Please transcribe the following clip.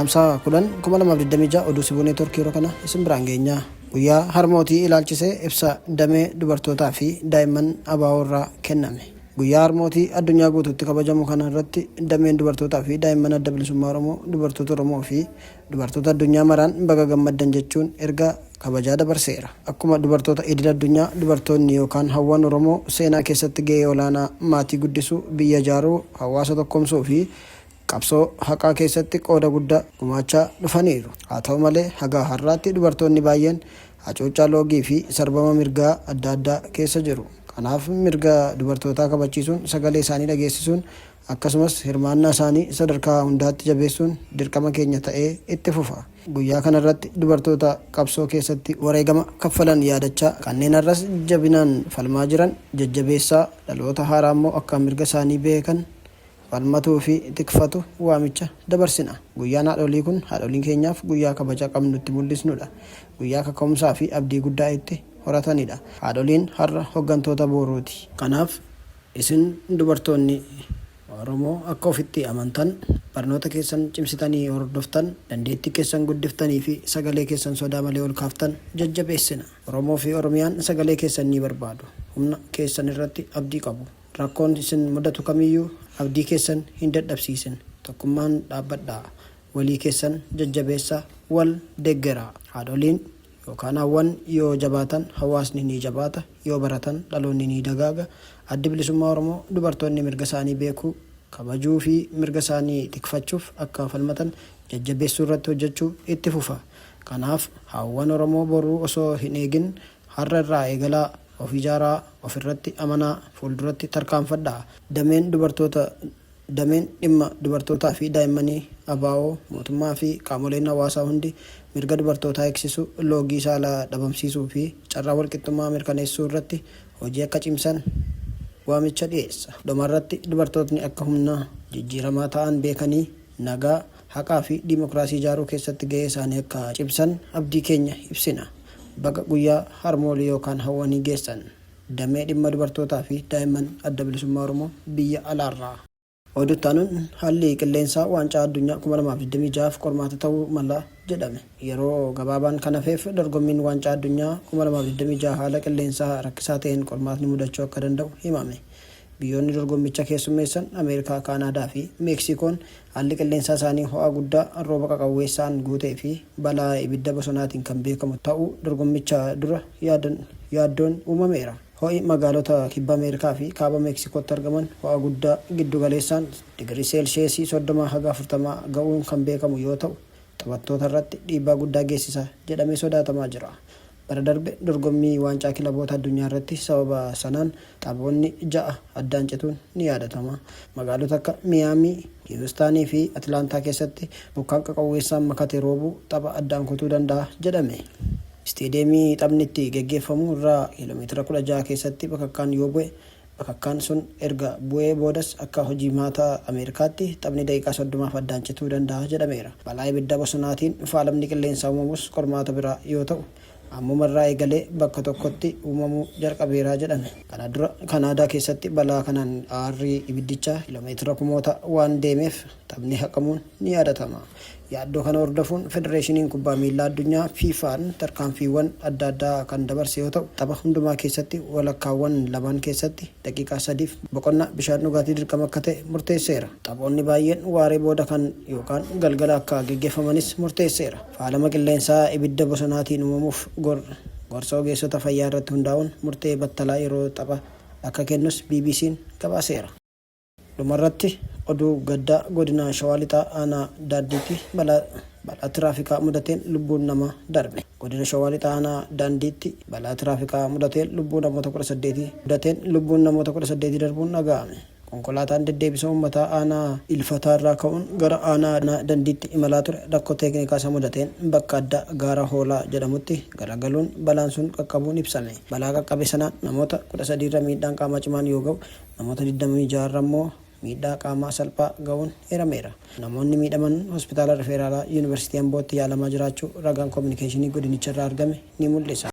Caamsaa 10 2026 oduu Sibuu Neetwoorkii yeroo kana isin biraan geenya. Guyyaa harmootii ilaalchisee ibsa damee dubartootaa fi daa'imman abaaworraa kenname. Guyyaa harmootii addunyaa guutuutti kabajamu kana irratti dameen dubartootaa fi daa'imman adda bilisummaa Oromoo, dubartoota Oromoo fi dubartoota addunyaa maraan baga gammaddan jechuun erga kabajaa dabarseera. Akkuma dubartoota idil addunyaa, dubartoonni yookaan hawwan Oromoo seenaa keessatti gahee olaanaa maatii guddisuu, biyya ijaaruu, hawaasa tokkoomsuu fi qabsoo haqaa keessatti qooda guddaa gumaachaa dhufaniiru. Haa ta'u malee haga har'aatti dubartoonni baay'een hacuuccaa loogii fi sarbama mirgaa adda addaa keessa jiru. Kanaaf mirga dubartootaa kabachiisuun, sagalee isaanii dhageessisuun akkasumas hirmaannaa isaanii sadarkaa hundaatti jabeessuun dirqama keenya ta'ee itti fufa. Guyyaa kanarratti dubartoota qabsoo keessatti wareegama kaffalan yaadachaa kanneen har'as jabinaan falmaa jiran jajjabeessaa, dhaloota haaraa immoo akka mirga isaanii beekan falmatuu fi tikfatu waamicha dabarsina. Guyyaan haadholii kun haadholiin keenyaaf guyyaa kabaja qabnutti mul'isnudha. Guyyaa kaka'umsaa fi abdii guddaa itti horatanidha. Haadholiin har'a hooggantoota boruuti. Kanaaf isin dubartoonni Oromoo akka ofitti amantan, barnoota keessan cimsitanii hordoftan, dandeettii keessan guddiftanii fi sagalee keessan sodaa malee ol kaaftan jajjabeessina. Oromoo fi Oromiyaan sagalee keessan ni barbaadu. Humna keessan irratti abdii qabu. Rakkoon isin mudatu kamiyyuu abdii keessan hin dadhabsiisin. Tokkummaan dhaabbadhaa. Walii keessan jajjabeessaa, wal deeggaraa. Haadholiin yookaan hawwan yoo jabaatan hawaasni ni jabaata, yoo baratan dhaloonni ni dagaaga. Addi bilisummaa Oromoo dubartoonni mirga isaanii beekuu, kabajuu fi mirga isaanii tikfachuuf akka falmatan jajjabeessuu irratti hojjechuu itti fufa. Kanaaf hawwan Oromoo boruu osoo hin eegin har'a irraa eegalaa, of ijaaraa, ofirratti amanaa, fuulduratti tarkaanfadhaa. Dameen dhimma dubartootaa fi daa'immanii ABO, mootummaa fi qaamoleen hawaasaa hundi mirga dubartootaa eegsisuu, loogii saalaa dhabamsiisuu fi carraa walqixxummaa mirkaneessuu irratti hojii akka cimsan waamicha dhiyeessa. Dhumarratti dubartootni akka humna jijjiiramaa ta'an beekanii nagaa, haqaa fi diimokiraasii ijaaruu keessatti gahee isaanii akka cimsan abdii keenya ibsina. Baga guyyaa harmoolii yookaan hawwanii geessan. Damee dhimma dubartootaa fi daa'imman adda bilisummaa Oromoo biyya alaarraa. Oduuttaanuun haalli qilleensaa waancaa addunyaa 2026 qormaata ta'uu mala jedhame. Yeroo gabaabaan kan hafeef dorgommiin waancaa addunyaa 2026 haala qilleensaa rakkisaa ta'een qormaatni mudachuu akka danda'u himame. Biyyoonni dorgommicha keessummeessan Ameerikaa, Kaanaadaa fi Meeksikoon haalli qilleensaa isaanii ho'a guddaa, rooba qaqawweessaan guutee fi balaa ibidda bosonaatiin kan beekamu ta'uu dorgommicha dura yaaddoon uumameera. Ho'i magaalota kibba Ameerikaa fi kaaba Meeksikootti argaman ho'a guddaa giddu galeessaan digirii seelsheesii 30 haga 40 ga'uun kan beekamu yoo ta'u, taphattoota irratti dhiibbaa guddaa geessisa jedhamee sodaatamaa jira. Bara darbe dorgommii waancaa kilaboota addunyaa irratti sababa sanaan taphoonni 6 addaan cituun ni yaadatama. Magaalota akka Miyaamii, Hiwustaanii fi Atlaantaa keessatti bokkaan qaqawweessaan makate roobuu tapha addaan kutuu danda'a jedhame. Isteediyeemii taphni itti geggeeffamu irraa kiiloomeetira 16 keessatti bakakkaan yoo bu'e, bakakkaan sun erga bu'ee boodas akka hojii maataa Ameerikaatti taphni daqiiqaa 30 addaan cituu danda'a jedhameera. Balaa ibidda bosonaatiin faalamni qilleensaa uumamus qormaata biraa yoo ta'u, ammumarraa eegalee bakka tokkotti uumamuu jalqabeeraa jedhame. Kana dura Kanaadaa keessatti balaa kanaan aarri ibiddichaa kiiloomeetira kumoota waan deemeef taphni haqamuun ni yaadatama. Yaaddoo kana hordofuun Federeeshiniin Kubbaa Miilaa Addunyaa FIFA'n tarkaanfiiwwan adda addaa kan dabarse yoo ta'u, tapha hundumaa keessatti walakkaawwan lamaan keessatti daqiiqaa 3f boqonnaa bishaan dhugaatii dirqama akka ta'e murteesseera. Taphoonni baay'een waaree booda kan yookaan galgala akka geggeeffamanis murteesseera. Faalama qilleensaa ibidda bosonaatiin uumamuuf gorsa ogeessota fayyaa irratti hundaa'uun murtee battalaa yeroo tapha akka kennus BBC'n gabaaseera. Dhumarratti oduu gaddaa godina Shawaa Lixaa aanaa Daandiitti balaa tiraafikaa mudateen lubbuun namaa darbe. Godina Shawaa Lixaa aanaa Daandiitti balaa tiraafikaa mudateen lubbuun namoota 18 darbuun dhaga'ame. Konkolaataan deddeebisa uummataa aanaa Ilfataa irraa ka'uun gara aanaa Daandiitti imalaa ture rakkoo teeknikaa isa mudateen bakka addaa gaara Hoolaa jedhamutti garagaluun balaan sun qaqqabuun ibsame. Balaa qaqqabe sanaan namoota 13 irra miidhaan qaamaa cimaan yoo ga'u, namoota 26 irra immoo miidhaa qaamaa salphaa ga'uun eerameera. Namoonni miidhaman hospitaala Rifeeraalaa Yuunivarsiitii Ambootti yaalamaa jiraachuu ragaan koominikeeshinii godinicha irraa argame ni mul'isa.